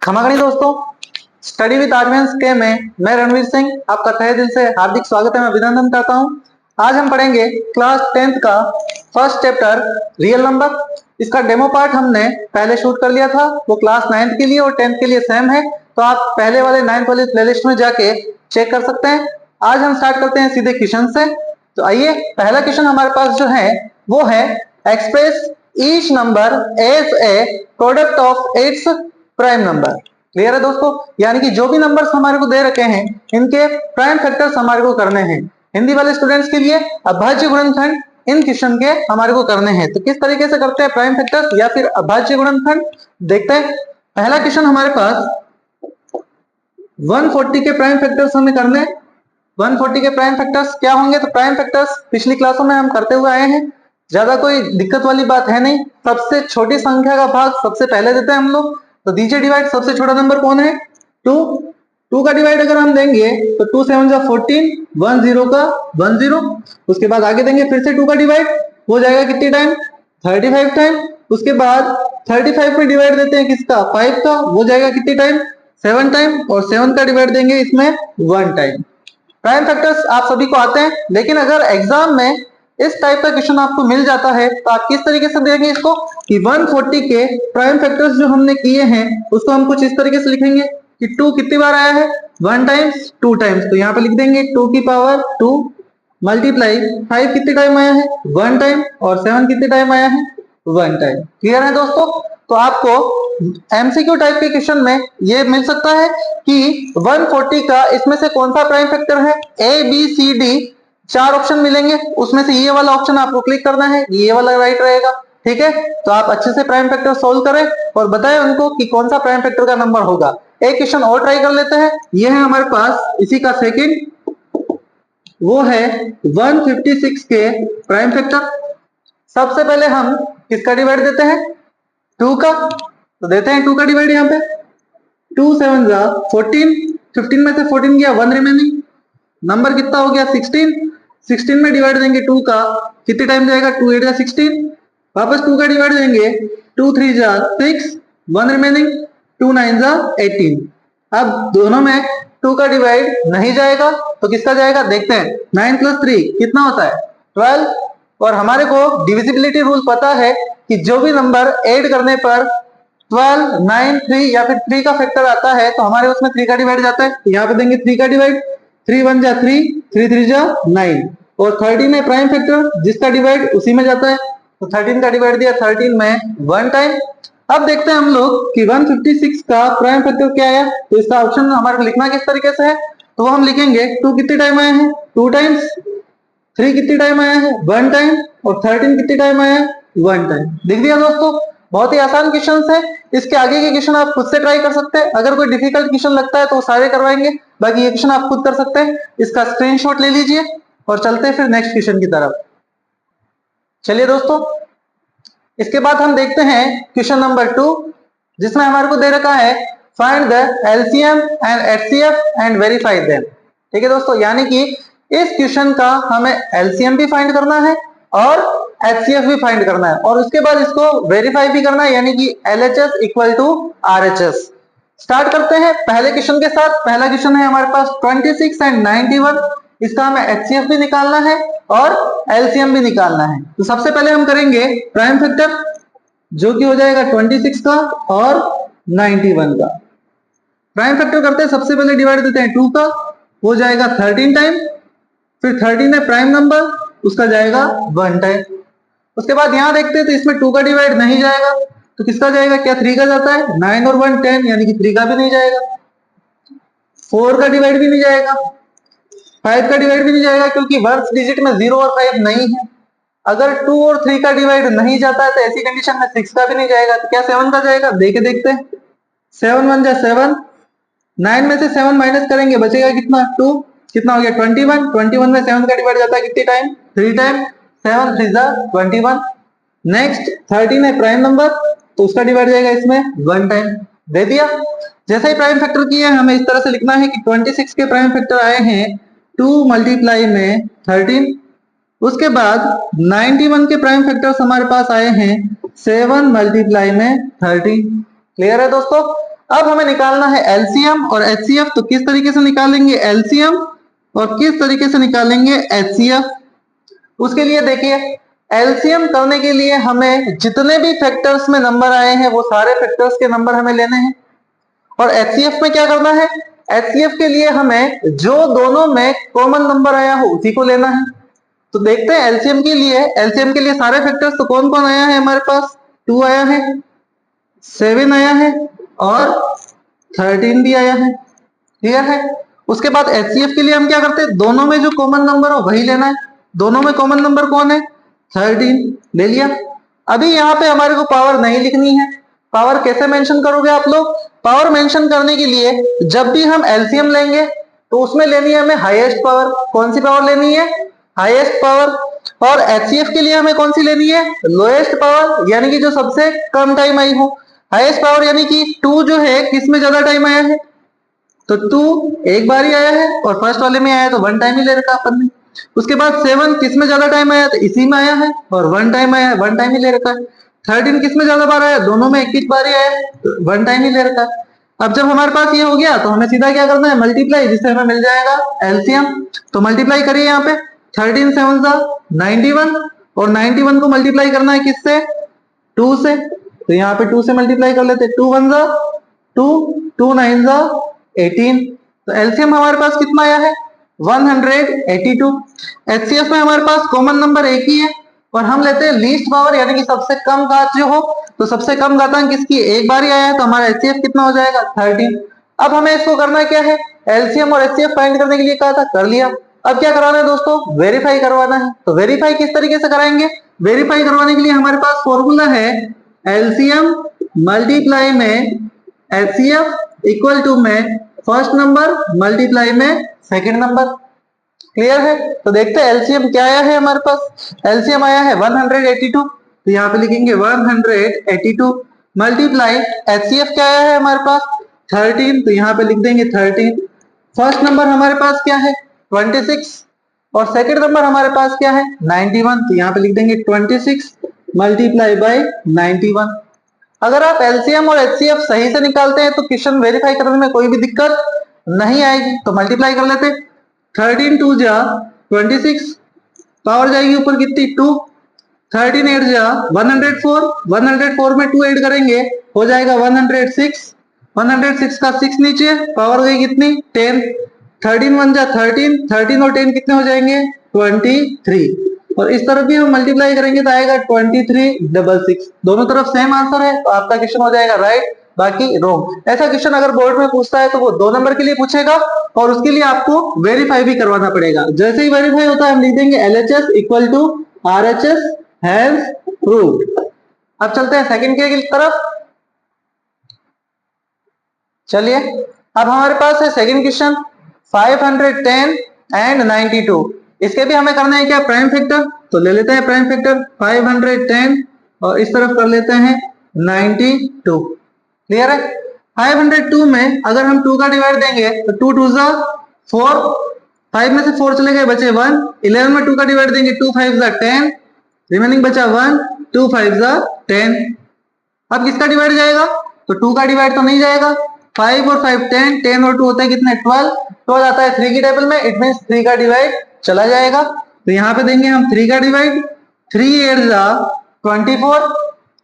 खमागणी दोस्तों, study with Aryan के में मैं रणवीर सिंह आपका तहे दिल से हार्दिक स्वागत है, मैं अभिनंदन करता हूं। आज हम पढ़ेंगे क्लास 10th का फर्स्ट चैप्टर रियल नंबर। इसका डेमो पार्ट हमने पहले शूट कर लिया था, वो क्लास 9th के लिए और 10th के लिए सेम है, तो आप पहले वाले 9th वाले प्लेलिस्ट में जाके चेक कर सकते हैं। आज हम स्टार्ट करते हैं सीधे क्वेश्चन से। तो आइए, पहला क्वेश्चन हमारे पास जो है वो है express each number as a product of its prime number. Clear है दोस्तों, यानी कि जो भी नंबर्स हमारे को दे रखे हैं इनके प्राइम फैक्टर्स हमारे को करने हैं। हिंदी वाले स्टूडेंट्स के लिए अभाज्य गुणनखंड इन क्वेश्चन के हमारे को करने हैं। तो किस तरीके से करते हैं प्राइम फैक्टर्स या फिर अभाज्य गुणनखंड, देखते हैं। पहला क्वेश्चन हमारे पास 140 के प्राइम फैक्टर्स हमें करने हैं। 140 के प्राइम फैक्टर्स क्या होंगे? तो प्राइम फैक्टर्स पिछली क्लासों में हम करते हुए आए हैं, ज्यादा कोई दिक्कत वाली बात है नहीं। सबसे छोटी संख्या का भाग सबसे पहले देते हैं हम लोग, तो दीजिए डिवाइड। सबसे छोटा नंबर कौन है? 2। 2 का डिवाइड अगर हम देंगे तो 2 7 जा 14, 1 0 का 1 0। उसके बाद आगे देंगे फिर से 2 का डिवाइड, हो जाएगा कितनी टाइम? 35 टाइम। उसके बाद 35 में डिवाइड देते हैं किसका? 5 का, हो जाएगा कितनी टाइम? 7 टाइम। और 7 का डिवाइड देंगे इसमें 1 टाइम। प्राइम फैक्टर्स आप सभी को आते हैं, लेकिन अगर एग्जाम में इस टाइप का क्वेश्चन आपको मिल जाता है तो आप किस तरीके से देंगे इसको कि 140 के प्राइम फैक्टर्स जो हमने किए हैं उसको हम कुछ इस तरीके से लिखेंगे कि 2 कितनी बार आया है? 1 टाइम्स, 2 टाइम्स। तो यहाँ पे लिख देंगे 2 की पावर 2 मल्टीप्लाई 5 कितने टाइम आया है? 1 टाइम। और 7 कितने टाइम आया है? 1 टाइम। क्लियर है दोस्तों? तो आपको एमसीक्यू टाइप के क्वेश्चन में ये मिल सकता है कि 140 का इसमें से कौन सा प्राइम फैक्टर है। A B C D 4 option मिलेंगे, उसमें से ये वाला ऑप्शन आपको क्लिक करना है, ये वाला राइट रहेगा। ठीक है, तो आप अच्छे से प्राइम फैक्टर सोल्व करें और बताएं उनको कि कौन सा प्राइम फैक्टर का नंबर होगा। एक क्वेश्चन और ट्राई कर लेते हैं, ये है हमारे पास इसी का सेकंड, वो है 156 के प्राइम फैक्टर। सबसे पहले हम किसका डिवाइड देते हैं? 2 का। तो देते हैं 2 का डिवाइड यहाँ पे। 2 7 जा 14, 15 में से 14 गया, 1 रिमेनिंग। नंबर कितना हो गया? 16। 16 में डिवाइड देंगे 2 का, कितने टाइम जाएगा? 2 8 जा 16। वापस 2 का डिवाइड देंगे, 2 3 जा 6, 1 रिमेनिंग। 2 9 जा 18। अब दोनों में 2 का डिवाइड नहीं जाएगा तो किसका जाएगा? देखते हैं। 9 + 3 कितना होता है? 12। और हमारे को डिविजिबिलिटी रूल पता है कि जो भी नंबर ऐड करने पर 12, 9, 3 या फिर 3 का फैक्टर आता है तो हमारे उसमें 3 का डिवाइड जाता है। तो यहाँ पे देंगे 3 का डिवाइड। 3 1 जा 3, 3 3 जा 9। और 13 है प्राइम फैक्टर, जिसका डिवाइड उसी में जाता है, तो 13 का डिवाइड दिया 13 में 1 टाइम। अब देखते हैं हम लोग कि 156 का प्राइम फैक्टर क्या आया। तो इसका ऑप्शन हमारे को लिखना किस तरीके से है, तो वो हम लिखेंगे 2 कितने टाइम आया है? 2 टाइम्स। 3 कितने टाइम आया है? 1 टाइम। और 13 कितने टाइम आया है? 1 टाइम। दिख दिया दोस्तों, बहुत ही आसान क्वेश्चन है। इसके आगे के क्वेश्चन आप खुद से ट्राई कर सकते हैं, अगर कोई डिफिकल्ट क्वेश्चन लगता है तो सारे करवाएंगे, बाकी ये क्वेश्चन आप खुद कर सकते हैं। इसका स्क्रीनशॉट ले लीजिए और चलते हैं फिर नेक्स्ट क्वेश्चन की तरफ। चलिए दोस्तों, इसके बाद हम देखते हैं क्वेश्चन नंबर 2, जिसमें हमारे को दे रखा है find the LCM and HCF and verify them. ठीक है दोस्तों, यानी कि इस क्वेश्चन का हमें एलसीएम भी फाइंड करना है और एचसीएफ भी फाइंड करना है, और उसके बाद इसको वेरीफाई भी करना है, यानी कि LHS equal to RHS. Start करते हैं पहले क्वेश्चन के साथ। पहला क्वेश्चन है हमारे पास 26 एंड 91। इसका हमें एचसीएफ भी निकालना है और एलसीएम भी निकालना है। तो सबसे पहले हम करेंगे प्राइम फैक्टर, जो कि हो जाएगा 26 का और 91 का। प्राइम फैक्टर करते हैं, सबसे पहले डिवाइड देते हैं 2 का, हो जाएगा 13 टाइम। फिर 13 है प्राइम नंबर, उसका जाएगा 1 टाइम। उसके बाद यहां देखते हैं तो इसमें 2 का डिवाइड नहीं जाएगा, तो किसका जाएगा? क्या 3 का जाता है? 9 और 1 10, यानी कि 3 का भी नहीं जाएगा। 4 का डिवाइड भी नहीं जाएगा, 5 का डिवाइड भी नहीं जाएगा, क्योंकि वर्स्ट डिजिट में 0 और 5 नहीं है। अगर 2 और 3 का डिवाइड नहीं जाता है तो ऐसी कंडीशन में 6 का भी नहीं जाएगा, तो क्या 7 का जाएगा? देखे देखते हैं। 7 1 जा 7, 9 में से 7 माइनस करेंगे, बचेगा कितना? 2। कितना हो गया? 21। 21 में 7 का डिवाइड जाता है कितने टाइम? 3 टाइम। 7 3 जा 21। नेक्स्ट 13 है प्राइम नंबर, तो उसका डिवाइड जाएगा इसमें 1 टाइम। दे दिया। जैसे ही प्राइम फैक्टर किया है, हमें इस तरह से लिखना है कि 26 के प्राइम फैक्टर आए हैं 2 मल्टीप्लाई में 13। उसके बाद 91 के प्राइम फैक्टर्स हमारे पास आए हैं 7 मल्टीप्लाई में 13। क्लियर है दोस्तों? अब हमें निकालना है एलसीएम और एचसीएफ। तो किस तरीके से निकालेंगे एलसीएम और किस तरीके से निकालेंगे एचसीएफ? उसके लिए देखिए, एलसीएम करने के लिए हमें जितने भी फैक्टर्स में नंबर आए हैं वो सारे फैक्टर्स के नंबर हमें लेने हैं। और एचसीएफ में क्या करना है, एचसीएफ के लिए हमें जो दोनों में कॉमन नंबर आया हो उसी को लेना है। तो देखते हैं एलसीएम के लिए सारे फैक्टर्स तो कौन कौन आया है हमारे पास, 2 आया है, 7 आया है और 13 भी आया है। क्लियर है? उसके बाद एचसीएफ के लिए हम क्या करते हैं, दोनों में जो कॉमन नंबर हो वही लेना है। दोनों में कॉमन नंबर कौन है, 13 ले लिया। अभी यहाँ पे हमारे को पावर नहीं लिखनी है। पावर कैसे मेंशन करोगे आप लोग, पावर मेंशन करने के लिए जब भी हम एलसीएम लेंगे तो उसमें लेनी है हमें हाईएस्ट पावर। कौन सी पावर लेनी है, हाईएस्ट पावर। और एचसीएफ के लिए हमें कौन सी लेनी है, लोएस्ट पावर, यानी कि जो सबसे कम टाइम आई हो। हाईएस्ट पावर यानी कि 2 जो है किसमें ज्यादा टाइम आया है, तो 2 एक बार ही आया है और फर्स्ट वाले में आया तो 1 टाइम ही ले रखा अपन ने। उसके बाद 7 किसमें ज्यादा टाइम आया, तो इसी में आया है और 1 टाइम आया है, 1 टाइम ही ले रखा है। 13 किसमें ज्यादा बार आया, दोनों में एक ही बार ही आया है तो 1 टाइम ही ले रखा है। अब जब हमारे पास ये हो गया तो हमें सीधा क्या करना है, मल्टीप्लाई, जिससे हमें मिल जाएगा एलसीएम। तो मल्टीप्लाई करिए यहाँ पे, 13 7 91 और 91 को मल्टीप्लाई करना है किससे, 2 से। तो यहाँ पे 2 से मल्टीप्लाई कर लेते, 2 1 2, 2 9 18। तो एलसीएम हमारे पास कितना आया है, 182। एचसीएफ में हमारे पास कॉमन नंबर एक ही है और हम लेते हैं लीस्ट पावर, यानी कि सबसे कम घात जो हो। तो सबसे कम घातांक किसकी, एक बार ही आया है तो हमारा एचसीएफ कितना हो जाएगा, 13। अब हमें इसको करना क्या है, एलसीएम और एचसीएफ फाइंड करने के लिए कहा था, कर लिया। अब क्या कराना है दोस्तों, वेरीफाई करवाना है। तो वेरीफाई किस तरीके से कराएंगे, वेरीफाई करवाने के लिए हमारे पास फॉर्मूला है एलसीएम मल्टीप्लाई में एचसीएफ इक्वल टू में फर्स्ट नंबर मल्टीप्लाई में सेकंड नंबर। क्लियर है? तो देखते हैं एलसीएम क्या आया है हमारे पास, एलसीएम आया है 182। तो यहाँ पे लिखेंगे 182 मल्टीप्लाई एचसीएफ क्या आया है हमारे पास, 13। तो यहाँ पे लिख देंगे 13। फर्स्ट नंबर हमारे पास क्या है, 26 और सेकंड नंबर हमारे पास क्या है, 91। तो यहाँ पे लिख देंगे 26 मल्टीप्लाई बाय 91। अगर आप एलसीएम और एचसीएफ सही से निकालते हैं तो क्वेश्चन वेरीफाई करने में कोई भी दिक्कत नहीं आएगी। तो मल्टीप्लाई कर लेते, 13 2 जा 26, पावर जाएगी ऊपर कितनी 2, 13 8 जा 104, 104 में 2 ऐड करेंगे हो जाएगा 106, 106 का 6 नीचे, पावर गई कितनी 10, 13 1 जा 13, 13 और 10 कितने हो जाएंगे 23। और इस तरफ भी हम मल्टीप्लाई करेंगे तो आएगा 2366। दोनों तरफ सेम आंसर है तो आपका क्वेश्चन हो जाएगा राइट, बाकी रॉन्ग। ऐसा क्वेश्चन अगर बोर्ड में पूछता है तो वो 2 नंबर के लिए पूछेगा और उसके लिए आपको वेरीफाई भी करवाना पड़ेगा। जैसे ही वेरीफाई होता है हम लिख देंगे LHS equal to RHS has proved. अब चलते हैं सेकंड के तरफ। चलिए अब हमारे पास है सेकंड क्वेश्चन 510 एंड 92। इसके भी हमें करना है क्या, प्राइम फैक्टर। तो ले लेते हैं प्राइम फैक्टर 510 और इस तरफ कर लेते हैं 92। क्लियर है? 502 में अगर हम 2 का डिवाइड देंगे तो 2 2 जा 4, 5 में से 4 चले गए बचे 1, 11 में 2 का डिवाइड देंगे 2 5 जा 10, रिमेनिंग बचा 1, 2 5 जा 10। अब किसका डिवाइड जाएगा, तो 2 का डिवाइड तो नहीं जाएगा, 5 और 5 10, 10 और 2 होता है कितने 12, 12 आता है 3 की टेबल में, इट मींस 3 का डिवाइड चला जाएगा। तो यहाँ पे देंगे हम 3 का डिवाइड, 3 8 जा 24,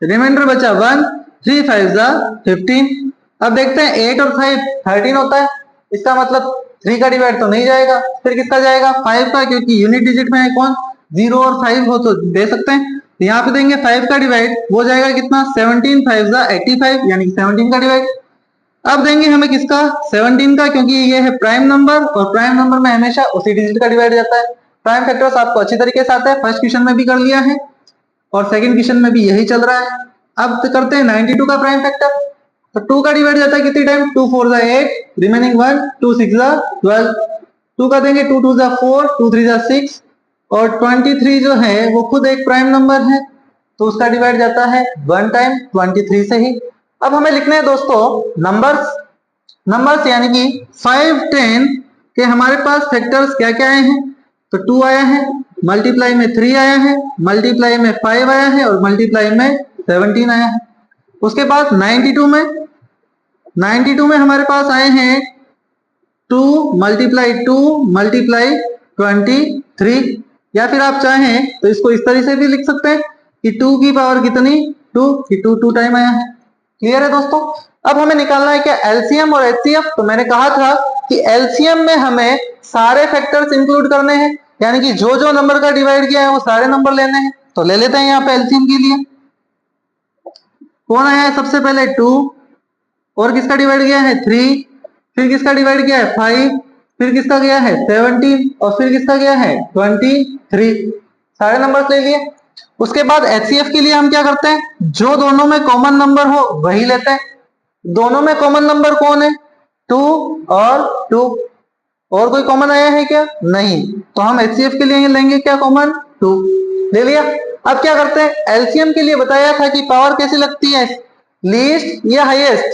रिमाइंडर बचा 1, 3 5 जा 15। अब देखते हैं 8 और 5 13 होता है, इसका मतलब 3 का डिवाइड तो नहीं जाएगा, फिर किसका जाएगा 5 का, क्योंकि यूनिट डिजिट में है कौन 0 और 5 हो तो दे सकते हैं। तो यहाँ पे देंगे 5 का डिवाइड, वो जाएगा कितना 17 5 जा 85, यानी 17 का डिवाइड। अब देंगे हमें किसका 17 का, क्योंकि ये है प्राइम नंबर और प्राइम नंबर में हमेशा उसी डिजिट का डिवाइड जाता है। प्राइम फैक्टर्स आपको अच्छी तरीके से आता है, फर्स्ट क्वेश्चन में भी कर लिया है और सेकंड क्वेश्चन में भी यही चल रहा है। अब तो करते हैं 92 का प्राइम फैक्टर। तो 2 का डिवाइड जाता है कितनी टाइम, 2 4 जा 8, रिमेनिंग 1, 2 6 जा 12, 2 का देंगे 2 2 जा 4, 2 3 जा 6 और 23 जो है वो खुद एक प्राइम नंबर है तो उसका डिवाइड जाता है 1 टाइम 23 से ही। अब हमें लिखने हैं दोस्तों नंबर्स यानी कि 5 10 के हमारे पास फैक्टर्स क्या क्या आए हैं, तो 2 आया है, मल्टीप्लाई में 3 आया है, मल्टीप्लाई में 5 आया है और मल्टीप्लाई में 17 आया है। उसके बाद 92 में 92 में हमारे पास आए हैं 2 मल्टीप्लाई 2 मल्टीप्लाई 23, या फिर आप चाहें तो इसको इस तरह से भी लिख सकते हैं कि 2 की पावर कितनी 2, कि 2 टाइम आया है। क्लियर है दोस्तों। अब हमें निकालना है क्या एलसीएम और एचसीएफ। तो मैंने कहा था कि एलसीएम में हमें सारे फैक्टर्स इंक्लूड करने हैं, यानी कि जो जो नंबर का डिवाइड किया है वो सारे नंबर लेने हैं। तो ले लेते हैं यहाँ पे एलसीएम के लिए। कौन आया है सबसे पहले 2, और किसका डिवाइड किया है 3, फिर किसका डिवाइड किया है 5, फिर किसका गया है 17, और फिर किसका गया है 23। सारे नंबर ले लिए। उसके बाद एचसीएफ के लिए हम क्या करते हैं, जो दोनों में कॉमन नंबर हो वही लेते हैं। दोनों में कॉमन नंबर कौन है 2 और 2, और कोई कॉमन आया है क्या, नहीं, तो हम एचसीएफ के लिए लेंगे क्या कॉमन 2, ले लिया। अब क्या करते हैं, एलसीएम के लिए बताया था कि पावर कैसी लगती है, लीस्ट या हाईएस्ट,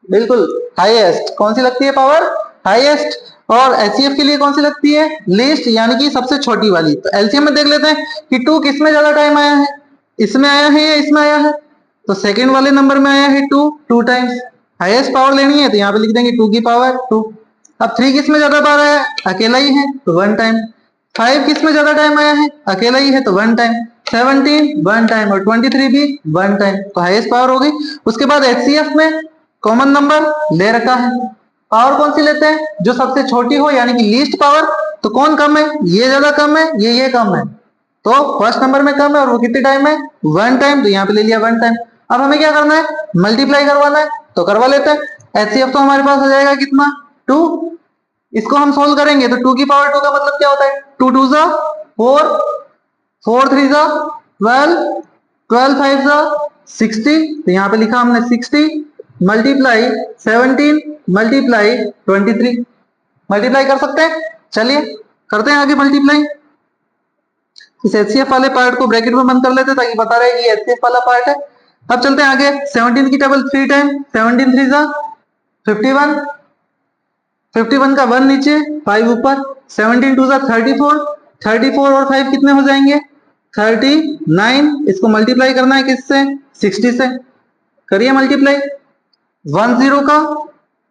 बिल्कुल हाईएस्ट। कौन सी लगती है पावर, हाईएस्ट। और एचसीएफ के लिए कौन सी लगती है, लीस्ट, यानी कि सबसे छोटी वाली। तो एलसीएम में देख लेते हैं कि 2 किस में ज्यादा टाइम आया है, इसमें आया है या इसमें आया है। तो सेकंड वाले नंबर में आया है 2 टाइम्स। हाईएस्ट पावर लेनी है तो यहाँ पे लिख देंगे 2 की पावर 2। अब 3 किस में ज्यादा बार आया है, अकेला ही है तो 1 टाइम। 5 किस में ज्यादा टाइम आया है, अकेला ही है तो 1 टाइम। 17 1 टाइम, और 23 भी 1 टाइम, तो हाईएस्ट पावर हो गई। उसके बाद एचसीएफ में कॉमन नंबर ले रखा है। पावर कौन सी लेते हैं, जो सबसे छोटी हो, यानी कि लीस्ट पावर। तो कौन कम है, ये ज्यादा कम है, ये कम है, तो फर्स्ट नंबर में कम है, और वो कितने टाइम है 1 टाइम, तो यहाँ पे ले लिया 1 टाइम। अब हमें क्या करना है, मल्टीप्लाई करवाना है, तो करवा लेते हैं। एचसीएफ तो हमारे पास आ जाएगा कितना 2। इसको हम सोल्व करेंगे तो 2 की पावर 2 का मतलब क्या होता है, 2 2 जा 4, 4 3 जा 12, 12 5 जा 60, तो यहाँ पे लिखा हमने 60 मल्टीप्लाई 17 मल्टीप्लाई 23। मल्टीप्लाई कर सकते हैं, चलिए करते हैं आगे मल्टीप्लाई। इस एचसीएफ वाले पार्ट को ब्रैकेट में बंद कर लेते हैं ताकि पता रहे कि एचसीएफ वाला पार्ट है। अब चलते हैं आगे। 17 की टेबल 3 टाइम, 17 3 जा 51, 51 का 1 नीचे 5 ऊपर, 17 2 जा 34, 34 और 5 कितने हो जाएंगे 39। इसको मल्टीप्लाई करना है किससे, 60 से। करिए मल्टीप्लाई। 10 का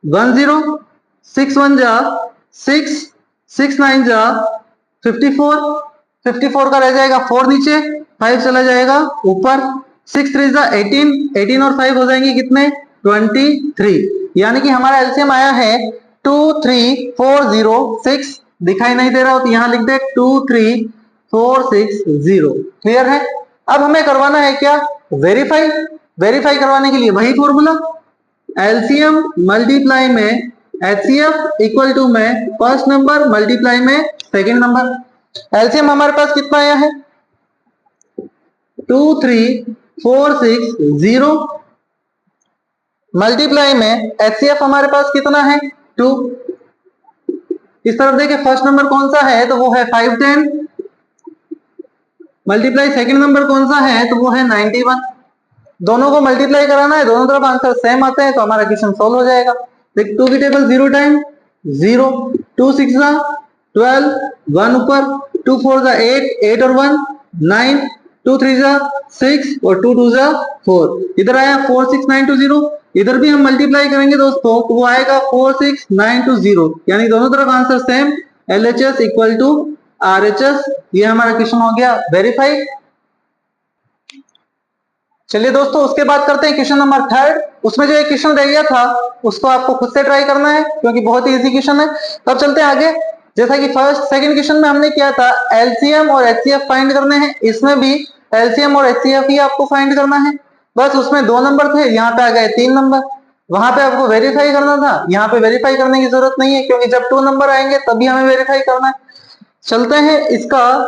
10, 6 1 जा 6, 6 9 जा 54, 54 का रह जाएगा 4 नीचे, 5 चला जाएगा ऊपर, 6 3 जा 18, 18 और 5 हो जाएंगे कितने 23। यानी कि हमारा एलसीएम आया है 23406। दिखाई नहीं दे रहा हो तो यहां लिख दे 23460। क्लियर है। अब हमें करवाना है क्या, वेरीफाई। वेरीफाई करवाने के लिए वही फॉर्मूला, एलसीएम मल्टीप्लाई में एचसीएफ इक्वल टू में फर्स्ट नंबर मल्टीप्लाई में सेकंड नंबर। एलसीएम हमारे पास कितना आया है 23460, मल्टीप्लाई में एचसीएफ हमारे पास कितना है 2। इस तरफ देखिए फर्स्ट नंबर कौन सा है तो वो है 510, मल्टीप्लाई सेकंड नंबर कौन सा है तो वो है 91। दोनों को मल्टीप्लाई कराना है, दोनों तरफ आंसर सेम आते हैं तो हमारा क्वेश्चन सॉल्व हो जाएगा। देख 2 की टेबल 0 टाइम 0, 2 6 जा 12, 1 ऊपर, 2 4 जा 8, 8 और 1 9, 2 3 जा 6 और 2 2 जा 4। इधर आया 46920, इधर भी हम मल्टीप्लाई करेंगे दोस्तों तो वो आएगा 46920, यानी दोनों तरफ answer same, LHS equal to RHS। ये हमारा क्वेश्चन हो गया वेरीफाई। चलिए दोस्तों उसके बाद करते हैं क्वेश्चन नंबर 3। उसमें जो एक क्वेश्चन रह गया था उसको आपको खुद से ट्राई करना है क्योंकि बहुत ही इजी क्वेश्चन है। तब चलते हैं आगे। जैसा कि फर्स्ट सेकंड क्वेश्चन में हमने किया था एलसीएम और एचसीएफ फाइंड करने हैं, इसमें भी एलसीएम और एचसीएफ ही आपको फाइंड करना है। बस उसमें 2 नंबर थे, यहाँ पे आ गए 3 नंबर। वहां पे आपको वेरीफाई करना था, यहाँ पे वेरीफाई करने की जरूरत नहीं है क्योंकि जब 2 नंबर आएंगे तभी हमें वेरीफाई करना है। चलते हैं इसका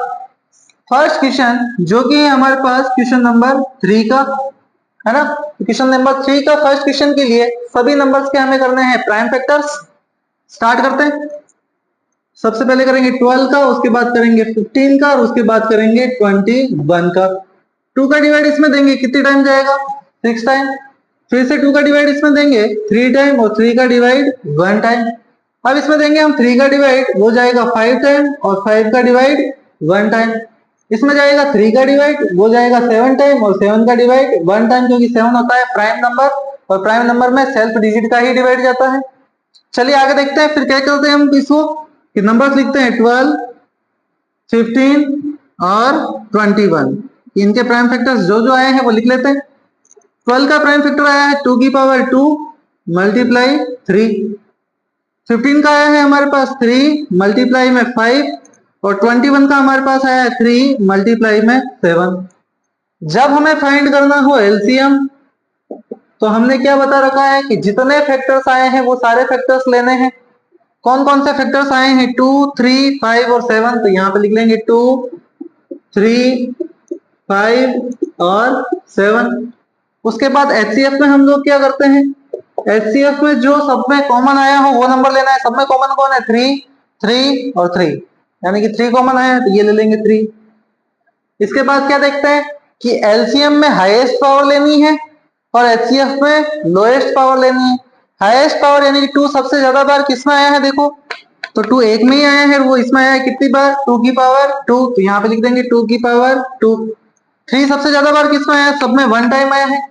फर्स्ट क्वेश्चन जो कि है हमारे पास क्वेश्चन नंबर 3 का, है ना। क्वेश्चन नंबर 3 का फर्स्ट क्वेश्चन के लिए सभी नंबर्स के हमें करने हैं प्राइम फैक्टर्स। स्टार्ट करते हैं। सबसे पहले करेंगे 12 का, उसके बाद करेंगे 15 का और उसके बाद करेंगे 21 का। 2 का डिवाइड इसमें देंगे कितने टाइम जाएगा 6 टाइम। फिर से 2 का डिवाइड इसमें देंगे 3 टाइम और 3 का डिवाइड 1 टाइम। अब इसमें देंगे हम 3 का डिवाइड, वो जाएगा 5 टाइम और 5 का डिवाइड 1 टाइम। इसमें जाएगा 3 का डिवाइड, वो जाएगा 7 टाइम और 7 का डिवाइड 1 टाइम, क्योंकि 7 होता है प्राइम नंबर और प्राइम नंबर में सेल्फ डिजिट का ही डिवाइड जाता है। चलिए आगे देखते हैं, फिर क्या करते हैं हम इसको कि नंबर्स लिखते हैं 12, 15 और 21। इनके प्राइम फैक्टर्स जो जो आए हैं वो लिख लेते हैं। 12 का प्राइम फैक्टर आया है 2 की पावर 2 मल्टीप्लाई 3। 15 का आया है हमारे पास 3 मल्टीप्लाई में 5 और 21 का हमारे पास आया है 3 मल्टीप्लाई में 7। जब हमें फाइंड करना हो एलसीएम तो हमने क्या बता रखा है कि जितने फैक्टर्स आए हैं वो सारे फैक्टर्स लेने हैं। कौन कौन से फैक्टर्स आए हैं 2, 3, 5 और 7, तो यहाँ पे लिख लेंगे 2, 3, 5 और 7। उसके बाद एचसीएफ में हम लोग क्या करते हैं, एचसीएफ में जो सब में कॉमन आया हो वो नंबर लेना है। सब में कॉमन कौन है 3, 3 और 3, यानी कि 3 कॉमन आया तो ये ले लेंगे 3। इसके बाद क्या देखते हैं कि एलसीएम में हाईएस्ट पावर लेनी है और एचसीएफ में लोएस्ट पावर लेनी है। हाईएस्ट पावर यानी कि 2 सबसे ज्यादा बार किसमें आया है, देखो तो 2 एक में ही आया है, वो इसमें आया है कितनी बार 2 की पावर 2, तो यहाँ पे लिख देंगे 2 की पावर 2। 3 सबसे ज्यादा बार किसमें आया है, सब में 1 टाइम आया है।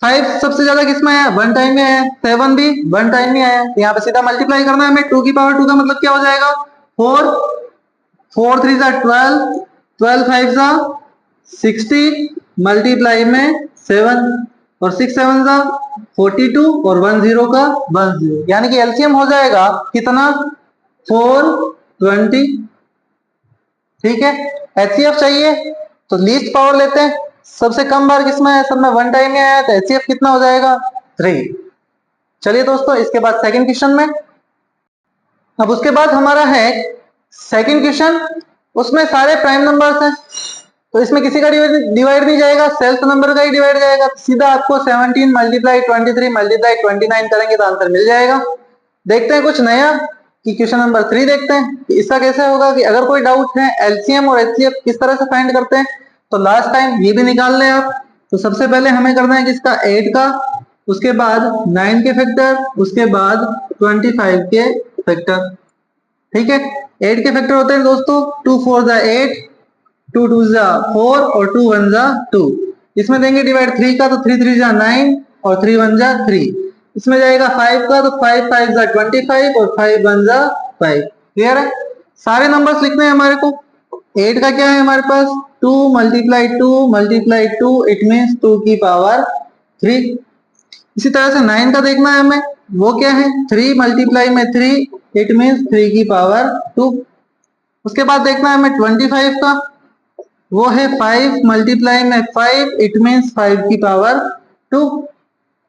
5 सबसे ज्यादा किसमें आया, 1 टाइम में आया। 7 भी 1 टाइम में आया, यहाँ पे सीधा मल्टीप्लाई करना है हमें। 2 की पावर 2 का मतलब क्या हो जाएगा 4, 4 3 जा 12, 12 5 जा 60 मल्टीप्लाई में 7 और 6 7 जा 42 और 1 0 का 1 0, यानी कि एलसीएम हो जाएगा कितना 420। ठीक है, एचसीएफ चाहिए तो लीस्ट पावर लेते हैं। सबसे कम बार किसमें है, सब में 1 टाइम में आया, तो एचसीएफ कितना हो जाएगा 3। चलिए दोस्तों, इसके बाद सेकंड क्वेश्चन में, अब उसके बाद हमारा है सेकंड क्वेश्चन, उसमें सारे प्राइम नंबर्स हैं तो इसमें किसी का डिवाइड नहीं जाएगा, सेल्फ नंबर का ही डिवाइड जाएगा। सीधा आपको 17 मल्टीप्लाई 23 मल्टीप्लाई 29 करेंगे तो आंसर मिल जाएगा। देखते हैं कुछ नया कि क्वेश्चन नंबर 3 देखते हैं कि इसका कैसे होगा। कि अगर कोई डाउट है एलसीएम और एचसीएफ किस तरह से फाइंड करते हैं तो लास्ट टाइम ये भी निकाल लें आप। तो सबसे पहले हमें करना है किसका 8 का, उसके बाद 9 के फैक्टर, उसके बाद 25 के फैक्टर। ठीक है, 8 के फैक्टर होते हैं दोस्तों 2 4 जा 8, 2 2 जा 4 और 2 1 जा 2। इसमें देंगे डिवाइड 3 का तो 3 3 जा 9 और 3 1 जा 3। इसमें जाएगा 5 का तो 5 5 जा 25 और 5 1 जा 5। क्लियर है, सारे नंबर्स लिखने हैं हमारे को। 8 का क्या है हमारे पास 2 मल्टीप्लाई 2 मल्टीप्लाई 2, इट मीन्स 2 की पावर 3। इसी तरह से 9 का देखना है हमें, वो क्या है 3 मल्टीप्लाई में 3, इट मीन्स 3 की पावर 2। उसके बाद देखना है हमें 25 का, वो है 5 मल्टीप्लाई में 5, इट मीन्स 5 की पावर 2।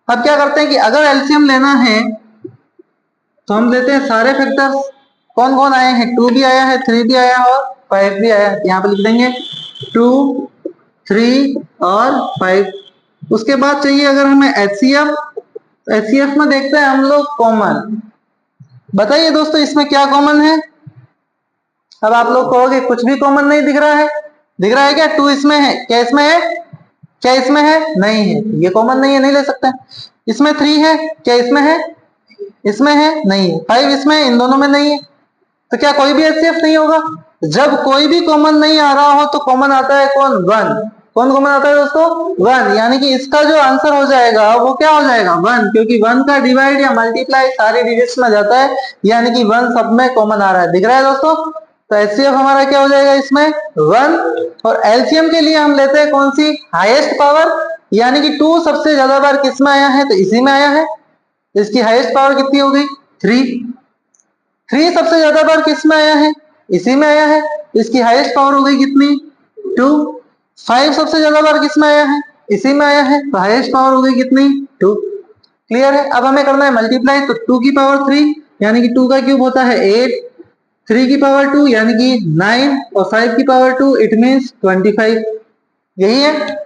अब क्या करते हैं कि अगर एलसीएम लेना है तो हम लेते हैं सारे फैक्टर्स। कौन कौन आए हैं, 2 भी आया है, 3 भी आया है और 5 भी आया है। यहाँ पे लिख देंगे 2, 3 और 5। उसके बाद चाहिए अगर हमें एचसीएफ, एचसीएफ में देखते हैं हम लोग कॉमन। बताइए दोस्तों इसमें क्या कॉमन है। अब आप लोग कहोगे कुछ भी कॉमन नहीं दिख रहा है, दिख रहा है क्या 2 इसमें है, क्या इसमें है, क्या इसमें है, नहीं है, ये कॉमन नहीं है, नहीं ले सकते। इसमें 3 है, क्या इसमें है, इसमें है, नहीं है। 5 इसमें, इन दोनों में नहीं है, तो क्या कोई भी एचसीएफ नहीं होगा। जब कोई भी कॉमन नहीं आ रहा हो तो कॉमन आता है कौन 1। कौन कॉमन आता है दोस्तों 1, यानी कि इसका जो आंसर हो जाएगा वो क्या हो जाएगा 1, क्योंकि 1 का डिवाइड या मल्टीप्लाई सारे डिजिट्स में जाता है, यानी कि 1 सब में कॉमन आ रहा है। दिख रहा है दोस्तों, तो एचसीएफ हमारा क्या हो जाएगा इसमें 1। और एलसीएम के लिए हम लेते हैं कौन सी हाईएस्ट पावर, यानी कि 2 सबसे ज्यादा बार किसमें आया है तो इसी में आया है, इसकी हाईएस्ट पावर कितनी हो गई 3। 3 सबसे ज्यादा बार किसमें आया है, इसी में आया है, इसकी हाईएस्ट पावर हो गई कितनी 2। 5 सबसे ज्यादा बार किसमें आया है, इसी में आया है, तो हाईएस्ट पावर हो गई कितनी 2। क्लियर है, अब हमें करना है मल्टीप्लाई, तो 2 की पावर 3 यानी कि 2 का क्यूब होता है 8, 3 की पावर 2 यानी कि 9 और 5 की पावर 2, इट मीन्स 25। यही है,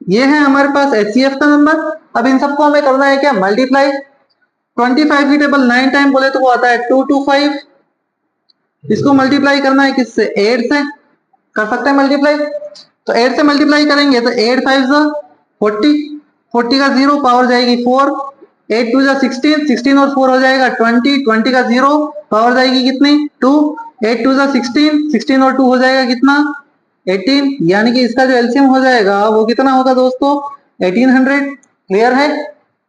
ये है हमारे पास एचसीएफ का नंबर। अब इन सबको हमें करना है क्या मल्टीप्लाई। 25 की टेबल 9 टाइम बोले तो वो आता है 225। इसको मल्टीप्लाई करना है किससे 8 से, कर सकते हैं मल्टीप्लाई। तो 8 से मल्टीप्लाई करेंगे तो 8 5 जा 40, 40 का 0 पावर जाएगी 4, 8 2 जा 16, 16 और 4 हो जाएगा 20, 20 का 0 पावर जाएगी कितनी 2, 8 2 जा 16, 16 और 2 हो जाएगा कितना 18, यानी कि इसका जो एलसीएम हो जाएगा वो कितना होगा दोस्तों 1800। क्लियर है,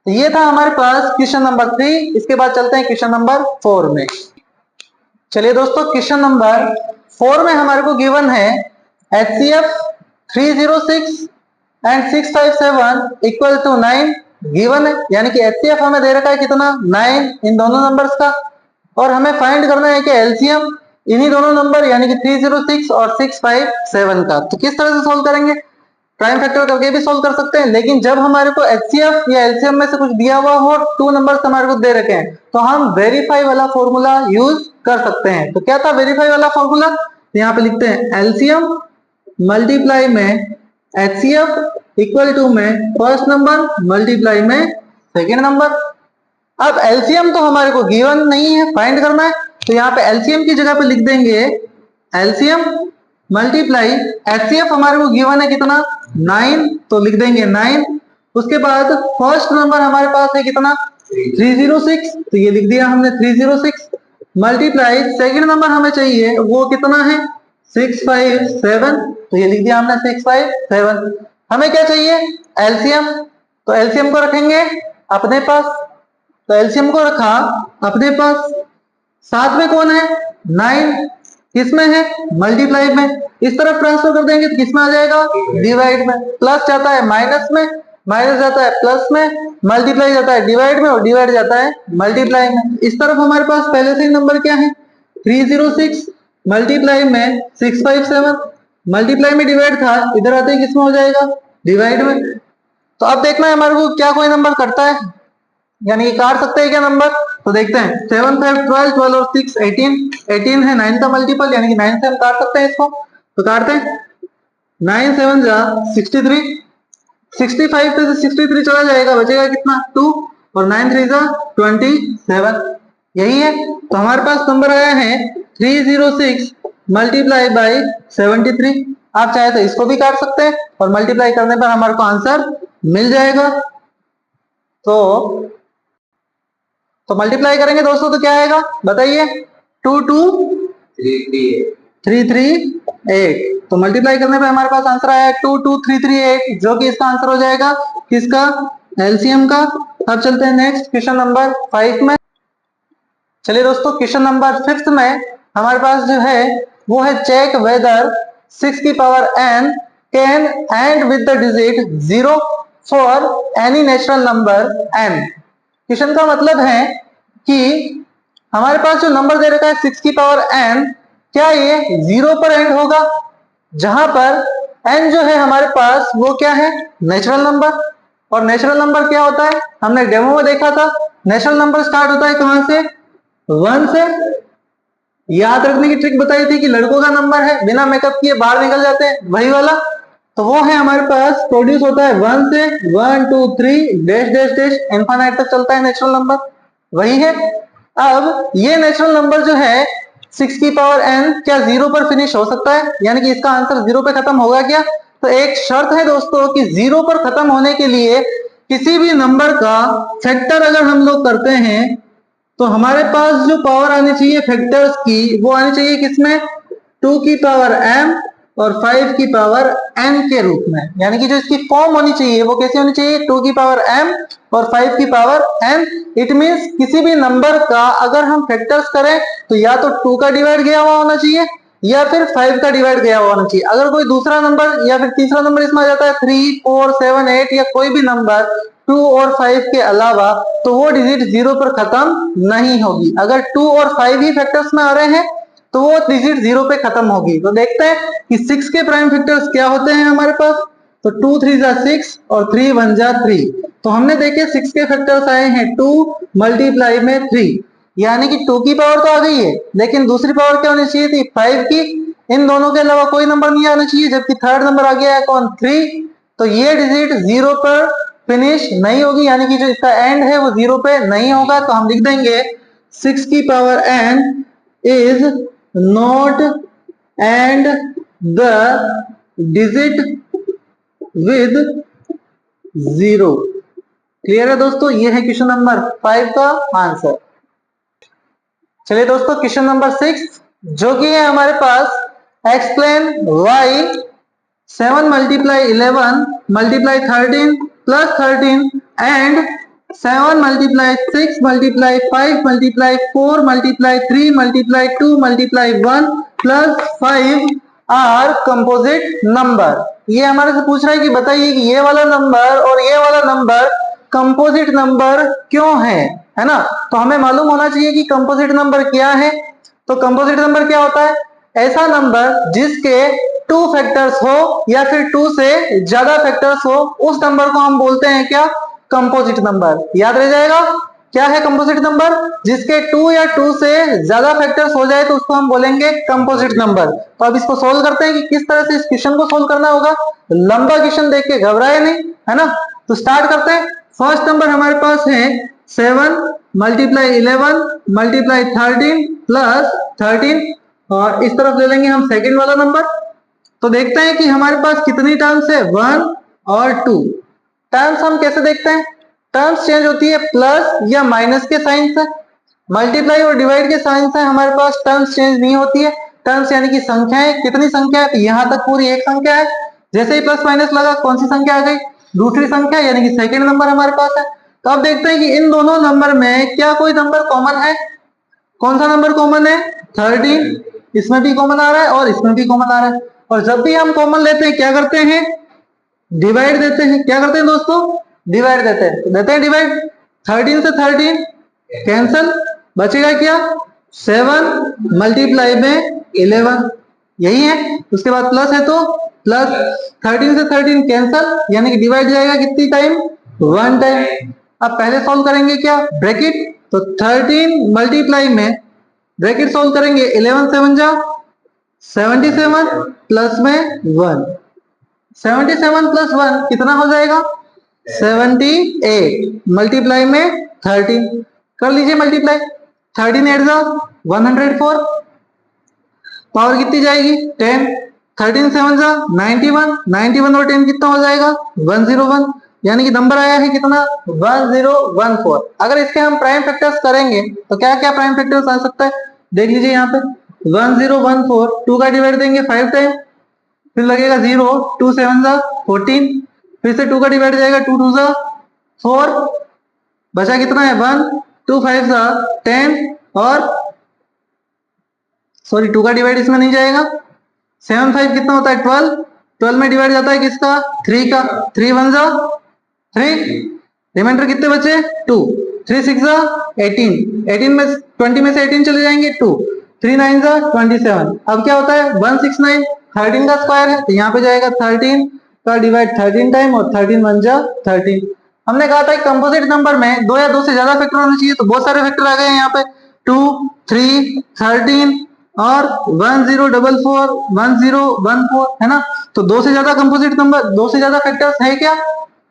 तो ये था हमारे पास क्वेश्चन नंबर 3। इसके बाद चलते हैं क्वेश्चन नंबर 4 में। चलिए दोस्तों, क्वेश्चन नंबर 4 में हमारे को गिवन है HCF 306 and 657 equal to 9 given है, यानी कि HCF हमें दे रखा है कितना 9 इन दोनों नंबर्स का, और हमें फाइंड करना है कि LCM इन्हीं दोनों नंबर यानी कि 306 और 657 का। तो किस तरह से सोल्व करेंगे? प्राइम फैक्टर करके भी सोल्व कर सकते हैं, लेकिन जब हमारे को HCF या LCM में से कुछ दिया हुआ हो, 2 नंबर्स हमारे को दे रखे हैं, तो हम वेरीफाई वाला फॉर्मूला यूज कर सकते हैं। तो क्या था वेरीफाई वाला फॉर्मूला? यहाँ पे लिखते हैं LCM मल्टीप्लाई में HCF इक्वल टू में फर्स्ट नंबर मल्टीप्लाई में सेकेंड नंबर। अब LCM तो हमारे को गिवन नहीं है, फाइंड करना है, तो यहाँ पे LCM की जगह पे लिख देंगे LCM मल्टीप्लाई HCF हमारे को गिवन है कितना 9, तो लिख देंगे 9। उसके बाद फर्स्ट नंबर हमारे पास है कितना 306, तो ये लिख दिया हमने 306 मल्टीप्लाई सेकेंड नंबर हमें चाहिए वो कितना है 657, तो ये लिख दिया हमने 657। हमें क्या चाहिए LCM, तो LCM को रखेंगे अपने पास, तो LCM को रखा अपने पास, साथ में कौन है 9, किसमें है मल्टीप्लाई में, इस तरफ ट्रांसफर कर देंगे तो किसमें आ जाएगा डिवाइड में। प्लस जाता है माइनस में, माइनस जाता है प्लस में, मल्टीप्लाई जाता है डिवाइड में, और डिवाइड जाता है मल्टीप्लाई में। इस तरफ हमारे पास पहले से ही नंबर क्या है 306 मल्टीप्लाई में 657, मल्टीप्लाई में डिवाइड था, इधर आते ही किसमें हो जाएगा डिवाइड में। तो अब देखना है हमारे को क्या कोई नंबर करता है, यानी कि काट सकते हैं क्या नंबर, तो देखते हैं 7 5 12 12 और 6 18, 18 है 9 का मल्टीपल, यानी कि 9 से हम काट सकते हैं इसको, तो काटते हैं 9 7 जा 63, 65 पे से 63 चला जाएगा, बचेगा कितना 2, और 9 3 जा 27, यही है। तो हमारे पास नंबर आया है 306 मल्टीप्लाई बाई 73। आप चाहे तो इसको भी काट सकते हैं और मल्टीप्लाई करने पर हमारे को आंसर मिल जाएगा। तो मल्टीप्लाई करेंगे दोस्तों तो क्या आएगा बताइए 2 2 3 3 8, तो मल्टीप्लाई करने पे हमारे पास आंसर आया 2 2 3 3 8, जो कि इसका आंसर हो जाएगा किसका LCM का। अब चलते हैं नेक्स्ट क्वेश्चन नंबर 5 में। चलिए दोस्तों, क्वेश्चन नंबर 5 में हमारे पास जो है वो है चेक वेदर 6 की power n can and with the digit 0 for any natural number n। Question का मतलब है कि हमारे पास जो नंबर दे रखा है 6 की पावर n, क्या ये 0 पर एंड होगा, जहां पर n जो है हमारे पास वो क्या है नेचुरल नंबर। और नेचुरल नंबर क्या होता है, हमने डेमो में देखा था, नेचुरल नंबर स्टार्ट होता है कहां से 1 से। याद रखने की ट्रिक बताई थी कि लड़कों का नंबर है, बिना मेकअप किए बाहर निकल जाते हैं, वही वाला। तो वो है हमारे पास प्रोड्यूस होता है 1 से, 1 2 3 डैश डैश डैश इनफाइनाइट तक चलता है नेचुरल नंबर, वही है। अब ये नेचुरल नंबर जो है 6 की पावर n क्या 0 पर फिनिश हो सकता है, यानी कि इसका आंसर 0 पे खत्म होगा क्या? तो एक शर्त है दोस्तों कि 0 पर खत्म होने के लिए किसी भी नंबर का फैक्टर अगर हम लोग करते हैं तो हमारे पास जो पावर आनी चाहिए फैक्टर्स की वो आनी चाहिए किसमें 2 की पावर m और 5 की पावर n के रूप में, यानी कि जो इसकी फॉर्म होनी चाहिए वो कैसी होनी चाहिए 2 की पावर m और 5 की पावर n। इट मींस किसी भी नंबर का अगर हम फैक्टर्स करें तो या तो 2 का डिवाइड गया हुआ होना चाहिए या फिर 5 का डिवाइड गया हुआ होना चाहिए। अगर कोई दूसरा नंबर या फिर तीसरा नंबर इसमें आ जाता है 3 4 7 8 या कोई भी नंबर 2 और 5 के अलावा, तो वो डिजिट 0 पर खत्म नहीं होगी। अगर 2 और 5 ही फैक्टर्स में आ रहे हैं तो वो डिजिट 0 पे खत्म होगी। तो देखते हैं कि 6 के प्राइम फैक्टर्स क्या होते हैं हमारे पास, तो 2 3 जा 6 और 3 1 जा 3। तो हमने देखे 6 के फैक्टर्स आए हैं 2 मल्टीप्लाई में 3, यानी कि 2 की पावर तो आ गई है, लेकिन दूसरी पावर क्या होनी चाहिए थी 5 की। इन दोनों के अलावा कोई नंबर नहीं आना चाहिए, जबकि थर्ड नंबर आ गया है कौन 3। तो ये डिजिट 0 पर फिनिश नहीं होगी, यानी कि जो इसका एंड है वो 0 पे नहीं होगा। तो हम लिख देंगे 6 की power n is not and the digit with 0। Clear है दोस्तों, ये है क्वेश्चन नंबर 5 का आंसर। चलिए दोस्तों, क्वेश्चन नंबर 6 जो कि है हमारे पास explain why 7 multiply 11 multiply 13 plus 13 and 7 multiply 6 multiply 5 multiply 4 multiply 3 multiply 2 multiply 1 plus 5 are composite number. ये हमारे से पूछ रहा है कि बताइए कि ये वाला नंबर और ये वाला नंबर कंपोजिट नंबर क्यों है ना। तो हमें मालूम होना चाहिए कि कंपोजिट नंबर क्या है। तो कंपोजिट नंबर क्या होता है? ऐसा नंबर जिसके 2 फैक्टर्स हो या फिर 2 से ज्यादा फैक्टर्स हो, उस नंबर को हम बोलते हैं क्या? Composite number. याद रह जाएगा क्या है कंपोजिट नंबर? जिसके 2 या 2 से ज्यादा फैक्टर्स हो जाए तो उसको हम बोलेंगे कंपोजिट नंबर। तो अब इसको सोल्व करते हैं कि किस तरह से इस क्वेश्चन को सोल्व करना होगा। लंबा क्वेश्चन देख के घबराए नहीं, है ना। तो स्टार्ट करते हैं। फर्स्ट नंबर हमारे पास है 7 मल्टीप्लाई 11 मल्टीप्लाई 13 प्लस 13, और इस तरफ ले लेंगे हम सेकंड वाला नंबर। तो देखते हैं कि हमारे पास कितनी टर्म्स है, 1 और 2। टर्म्स हम कैसे देखते हैं? टर्म्स चेंज होती है प्लस या माइनस के साइन से। मल्टीप्लाई और डिवाइड के साइन से हमारे पास टर्म्स चेंज नहीं होती है। टर्म्स यानी कि संख्याएं, कितनी संख्या है? तो यहां तक पूरी एक संख्या है। जैसे ही प्लस माइनस लगा कौन सी संख्या आ गई? दूसरी संख्या, यानी कि सेकंड नंबर हमारे पास है। तो अब देखते हैं कि इन दोनों नंबर में क्या कोई नंबर कॉमन है। कौन सा नंबर कॉमन है? 13। इसमें भी कॉमन आ रहा है और इसमें भी कॉमन आ रहा है। और जब भी हम कॉमन लेते हैं क्या करते हैं? डिवाइड देते हैं। क्या करते हैं दोस्तों? डिवाइड देते हैं। तो देते हैं डिवाइड। 13 से 13 कैंसल, बचेगा क्या? 7 मल्टीप्लाई में 11, यही है। उसके बाद प्लस है तो प्लस 13 से 13 कैंसल, यानी कि डिवाइड जाएगा कितनी टाइम? 1 टाइम। अब पहले सॉल्व करेंगे क्या? ब्रैकेट। तो 13 मल्टीप्लाई में ब्रैकेट सॉल्व करेंगे, 11 7 जा 77 प्लस में 1, 77 प्लस 1 कितना हो जाएगा? 78 मल्टीप्लाई में 13 कर लीजिए मल्टीप्लाई। 13 8 जा 104, पावर कितनी जाएगी? 10। 13 7 जा 91, 91 और 10 कितना हो जाएगा? 101, यानी कि नंबर आया है कितना? 1014। अगर इसके हम प्राइम फैक्टर्स करेंगे तो क्या क्या प्राइम फैक्टर्स आ सकता है देख लीजिए यहाँ पे। 1014, 2 का डिवाइड देंगे 5 टाइम, फिर लगेगा 0, 2 7 जा 14, फिर से 2 का डिवाइड जाएगा 2 2 जा 4, बचा कितना है? 1, 2 5 जा 10, और सॉरी 2 का डिवाइड इसमें नहीं जाएगा। 7 5 कितना होता है? 12, 12 में डिवाइड जाता है किसका? 3 का। 3 1 जा 3, रिमाइंडर कितने बचे? 2, 3 6 जा 18, 18 में 20 में से 18 चले जाएंगे 2, 3 9 जा 27। अब क्या होता है? 169, 13 का स्क्वायर है तो यहाँ पे जाएगा 13 का डिवाइड 13 टाइम, और 13 1 जा 13। हमने कहा था कि कंपोजिट नंबर में 2 या 2 से ज्यादा फैक्टर होने चाहिए, तो बहुत सारे फैक्टर आ गए हैं यहाँ पे। 2 3 13 और 1044 1014, है ना। तो 2 से ज्यादा कंपोजिट नंबर, 2 से ज्यादा फैक्टर्स है क्या?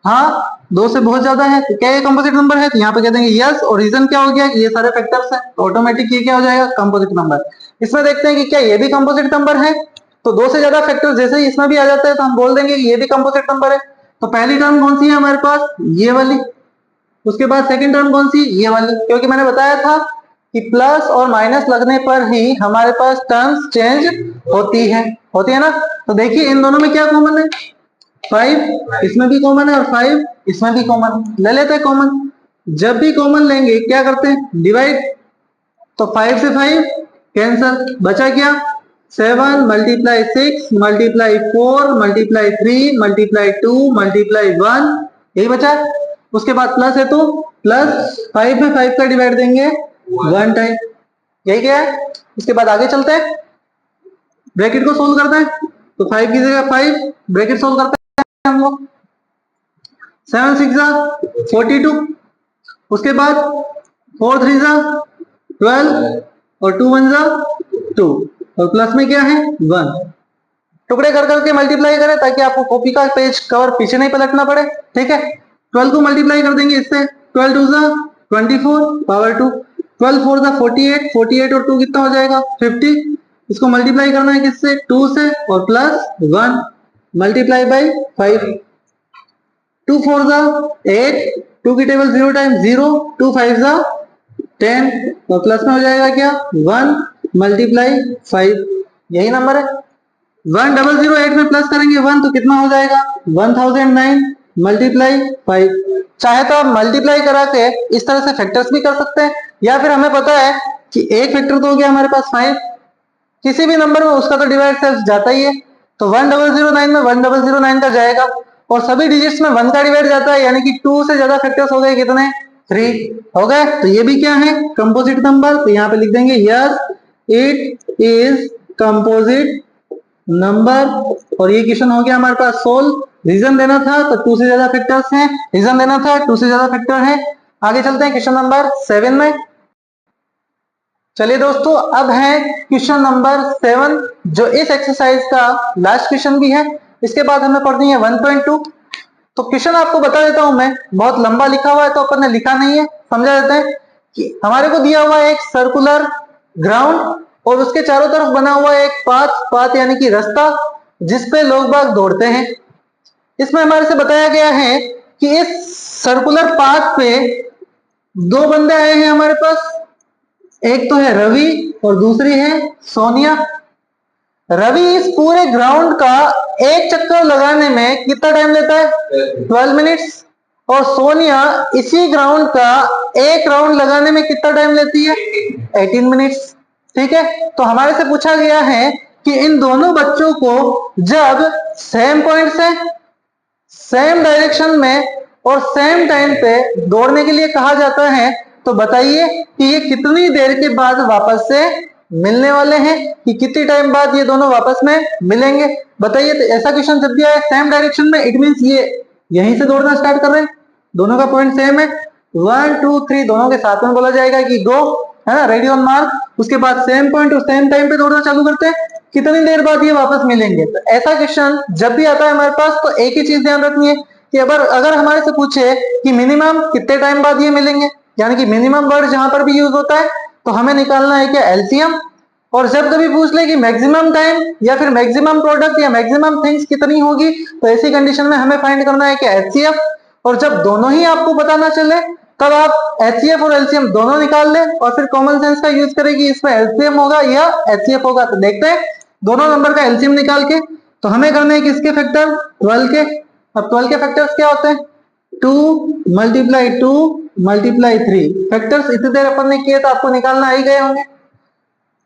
हाँ, 2 से बहुत ज्यादा है। तो क्या ये कंपोजिट नंबर है? तो यहाँ पे कह देंगे यस, और रीजन क्या हो गया कि ये सारे फैक्टर्स हैं, तो ऑटोमेटिक ये क्या हो जाएगा? Composite number. इसमें देखते हैं कि क्या ये भी कंपोजिट नंबर है। तो 2 से ज्यादा फैक्टर्स जैसे ही इसमें भी आ जाता है तो हम बोल देंगे कि ये भी कंपोजिट नंबर है। तो पहली टर्म कौन सी है हमारे पास? ये वाली। उसके बाद सेकंड टर्म कौन सी? ये वाली, क्योंकि मैंने बताया था कि प्लस और माइनस लगने पर ही हमारे पास टर्म्स चेंज होती है ना। तो देखिए इन दोनों में क्या कॉमन है? 5 इसमें भी कॉमन है और 5 इसमें भी कॉमन। ले लेते हैं कॉमन। जब भी कॉमन लेंगे क्या करते हैं? डिवाइड। तो 5 से 5 कैंसल, बचा क्या? 7 multiply 6 multiply 4 multiply 3 multiply 2 multiply 1, यही बचा। उसके बाद प्लस है तो प्लस 5 में 5 का डिवाइड देंगे 1 टाइम, यही क्या है। उसके बाद आगे चलते हैं, ब्रैकेट को सोल्व करते हैं। तो 5 की जगह 5, ब्रैकेट सोल्व करते हैं हम लोग। 7 6 जा 42, उसके बाद 4 3 जा 12, और 2 1 जा 2, और प्लस में क्या है? 1। टुकड़े कर करके मल्टीप्लाई करें ताकि आपको कॉपी का पेज कवर पीछे नहीं पलटना पड़े, ठीक है। 12 को मल्टीप्लाई कर देंगे इससे, 12 2 जा 24 पावर 2, 12 4 जा 48, 48 और 2 कितना हो जाएगा? 50। इसको मल्टीप्लाई करना है किससे? 2 से, और प्लस 1 मल्टीप्लाई बाई 5। 2 4 जा 8, 2 की टेबल 0 टाइम 0, 2 5 जा 10, और प्लस में हो जाएगा क्या? 1 मल्टीप्लाई 5, यही नंबर है। 1008 में प्लस करेंगे 1 तो कितना हो जाएगा? 1009, मल्टीप्लाई 5। चाहे तो आप मल्टीप्लाई करा के इस तरह से फैक्टर्स भी कर सकते हैं, या फिर हमें पता है कि एक फैक्टर तो हो गया हमारे पास 5, किसी भी नंबर में उसका तो डिवाइड सेल्फ जाता ही है, तो 1009 में 1009 का जाएगा, और सभी डिजिट्स में 1 का डिवाइड जाता है, यानी कि 2 से ज्यादा फैक्टर्स हो गए कितने, 3 हो गए। तो ये भी क्या है, कंपोजिट नंबर। तो यहाँ पे लिख देंगे yes it is composite number, और ये क्वेश्चन हो गया हमारे पास सोल्व। रीजन देना था तो 2 से ज्यादा फैक्टर्स हैं, रीजन देना था 2 से ज्यादा फैक्टर है। आगे चलते हैं क्वेश्चन नंबर 7 में। चलिए दोस्तों, अब है क्वेश्चन नंबर 7, जो इस एक्सरसाइज का लास्ट क्वेश्चन भी है। इसके बाद हमें पढ़नी है 1.2। तो क्वेश्चन आपको बता देता हूं मैं, बहुत लंबा लिखा हुआ है तो अपन ने लिखा नहीं है, समझा देते हैं कि हमारे को दिया हुआ है एक सर्कुलर ग्राउंड, और उसके चारों तरफ बना हुआ है एक पाथ यानी कि रास्ता, जिसपे लोग बाग दौड़ते हैं। इसमें हमारे से बताया गया है कि इस सर्कुलर पाथ पे 2 बंदे आए हैं हमारे पास, एक तो है रवि और दूसरी है सोनिया। रवि इस पूरे ग्राउंड का एक चक्कर लगाने में कितना टाइम लेता है, 12 मिनट्स, और सोनिया इसी ग्राउंड का एक राउंड लगाने में कितना टाइम लेती है, 18 मिनट्स। ठीक है, तो हमारे से पूछा गया है कि इन दोनों बच्चों को जब सेम पॉइंट से सेम डायरेक्शन में और सेम टाइम पे दौड़ने के लिए कहा जाता है, तो बताइए कि ये कितनी देर के बाद वापस से मिलने वाले हैं, कि कितनी टाइम बाद ये दोनों वापस में मिलेंगे, बताइए। तो ऐसा क्वेश्चन जब भी आए सेम डायरेक्शन में, इट मींस ये यहीं से दौड़ना स्टार्ट कर रहे हैं, दोनों का पॉइंट सेम है, 1 2 3 दोनों के साथ में बोला जाएगा कि गो, है ना, रेडी ऑन मार्क। उसके बाद सेम पॉइंट और सेम टाइम पे दौड़ना चालू करते हैं, कितनी देर बाद ये वापस मिलेंगे। तो ऐसा क्वेश्चन जब भी आता है हमारे पास, तो एक ही चीज ध्यान रखनी है कि अगर हमारे से पूछे कि मिनिमम कितने टाइम बाद ये मिलेंगे, यानी कि मिनिमम वर्ड जहां पर भी यूज होता है, तो हमें निकालना है क्या, एलसीएम। और जब कभी पूछ ले कि मैक्सिमम टाइम या फिर मैक्सिमम प्रोडक्ट या मैक्सिमम थिंग्स कितनी होगी, तो ऐसी कंडीशन में हमें फाइंड करना है क्या, एचसीएफ। और जब दोनों ही आपको पता ना चले, तब आप एचसीएफ और एलसीएम दोनों निकाल ले, और फिर कॉमन सेंस का यूज करें कि इसमें एलसीएम होगा या एचसीएफ होगा। तो देखते हैं दोनों नंबर का एलसीएम निकाल के। तो हमें करने हैं किसके फैक्टर, 12 के। अब 12 के फैक्टर्स क्या होते हैं, 2 मल्टीप्लाई 2 मल्टीप्लाई 3। फैक्टर्स इतनी देर अपन ने किए तो आपको निकालना आ ही गए होंगे,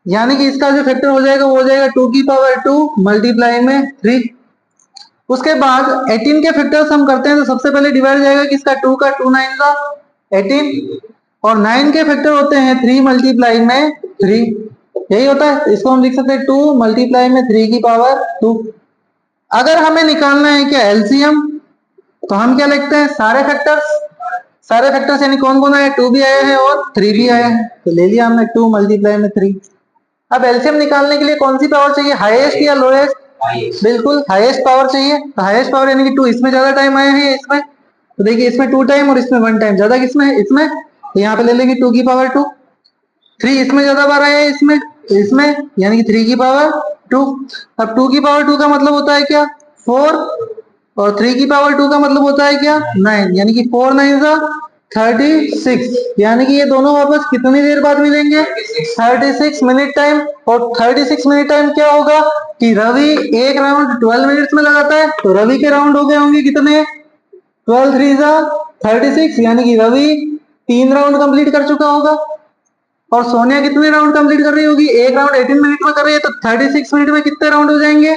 यानी कि इसका जो फैक्टर हो जाएगा वो हो जाएगा 2 की पावर 2 मल्टीप्लाई में 3। उसके बाद 18 के फैक्टर्स हम करते हैं, तो सबसे पहले डिवाइड जाएगा किसका, 2 का, 2 9 का 18, और 9 के फैक्टर होते हैं 3 मल्टीप्लाई में 3, यही होता है। इसको हम लिख सकते हैं 2 मल्टीप्लाई में 3 की पावर 2। अगर हमें निकालना है क्या, एलसीएम, तो हम क्या लिखते हैं, सारे फैक्टर्स यानी कौन कौन आया, 2 भी आया है और 3 भी आया है, तो ले लिया हमने 2 मल्टीप्लाई में 3। अब एलसीएम निकालने के लिए कौन सी पावर चाहिए, हाईएस्ट या लोएस्ट, बिल्कुल हाईएस्ट पावर चाहिए। तो हाईएस्ट पावर यानी कि 2, इसमें ज्यादा टाइम आया है इसमें, तो देखिए इसमें 2 टाइम और इसमें 1 टाइम, ज्यादा किसमें है, इसमें, तो यहाँ पे ले लेंगे 2 की पावर 2। 3 इसमें ज्यादा बार आया है इसमें यानी कि 3 की पावर 2। अब 2 की पावर 2 का मतलब होता है क्या, 4, और 3 की पावर 2 का मतलब होता है क्या, 9, यानी कि 4 9 36, यानी कि ये दोनों वापस कितनी देर बाद मिलेंगे, 36 मिनट टाइम। और 36 मिनट टाइम क्या होगा कि रवि एक राउंड 12 मिनट्स में लगाता है, तो रवि के राउंड हो गए होंगे कितने, 12 3 36, यानी कि रवि 3 राउंड कंप्लीट कर चुका होगा। और सोनिया कितने राउंड कंप्लीट कर रही होगी, एक राउंड 18 मिनट में कर रही है, तो 36 मिनट में कितने राउंड हो जाएंगे,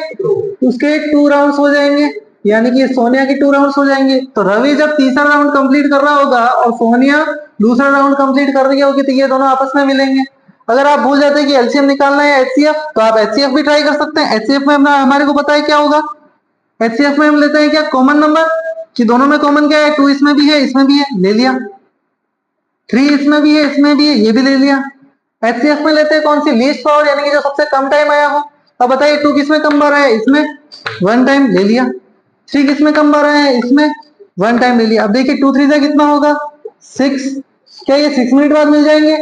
उसके 2 राउंड्स हो जाएंगे, यानी कि सोनिया के 2 राउंड्स हो जाएंगे। तो रवि जब तीसरा राउंड कंप्लीट कर रहा होगा और सोनिया दूसरा राउंड कंप्लीट कर रही होगी, तो ये दोनों आपस में मिलेंगे। अगर आप भूल जाते हैं कि एलसीएम निकालना है एचसीएफ, तो आप एचसीएफ भी ट्राई कर सकते हैं। एचसीएफ में हमारे को पता है क्या होगा, एचसीएफ में हम लेते हैं क्या, कॉमन नंबर, कि दोनों में कॉमन क्या है, 2 इसमें भी है इसमें भी है, ले लिया, 3 इसमें भी है इसमें भी है, ये भी ले लिया। एचसीएफ में लेते हैं कौन सी, लीस्ट पावर, यानी कि जो सबसे कम टाइम आया हो। अब बताइए 2 किसमें कम बार आया है, इसमें 1 टाइम, ले लिया। 3 किसमें कम बार आया है, इसमें 1 टाइम, ले लिया। अब देखिए 2 3 से कितना होगा, 6, क्या ये 6 मिनट बाद मिल जाएंगे,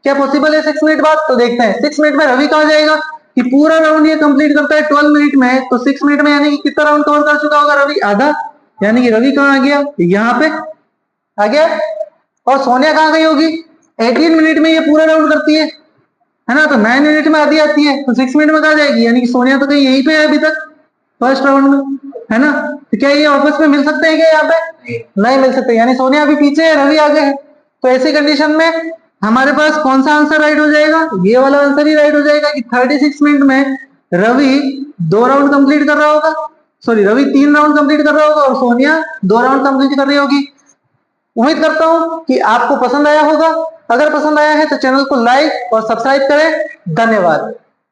क्या पॉसिबल है 6 मिनट बाद, तो देखते हैं 6 मिनट में रवि कहाँ जाएगा, कि पूरा राउंड ये कंप्लीट करता है 12 मिनट में, तो 6 मिनट में यानी कि कितना राउंड कवर कर चुका होगा रवि, आधा, यानी कि रवि कहाँ आ गया, यहाँ पे आ गया। और सोनिया कहाँ गई होगी, 18 मिनट में ये पूरा राउंड करती है ना, तो 9 मिनट में आधी आती है, तो 6 मिनट में कहाँ जाएगी, यानी कि सोनिया तो कहीं यहीं पे है अभी तक फर्स्ट राउंड में। है ना। तो क्या ये आपस में मिल सकते हैं क्या यहाँ पे? नहीं मिल सकते, यानी सोनिया अभी पीछे है, रवि आगे है। तो ऐसी कंडीशन में हमारे पास कौन सा आंसर राइट हो जाएगा? ये वाला आंसर ही राइट हो जाएगा कि 36 मिनट में रवि 2 राउंड कंप्लीट कर रहा होगा, सॉरी रवि 3 राउंड कंप्लीट कर रहा होगा और सोनिया 2 राउंड कंप्लीट कर रही होगी। उम्मीद करता हूं कि आपको पसंद आया होगा। अगर पसंद आया है तो चैनल को लाइक और सब्सक्राइब करें। धन्यवाद।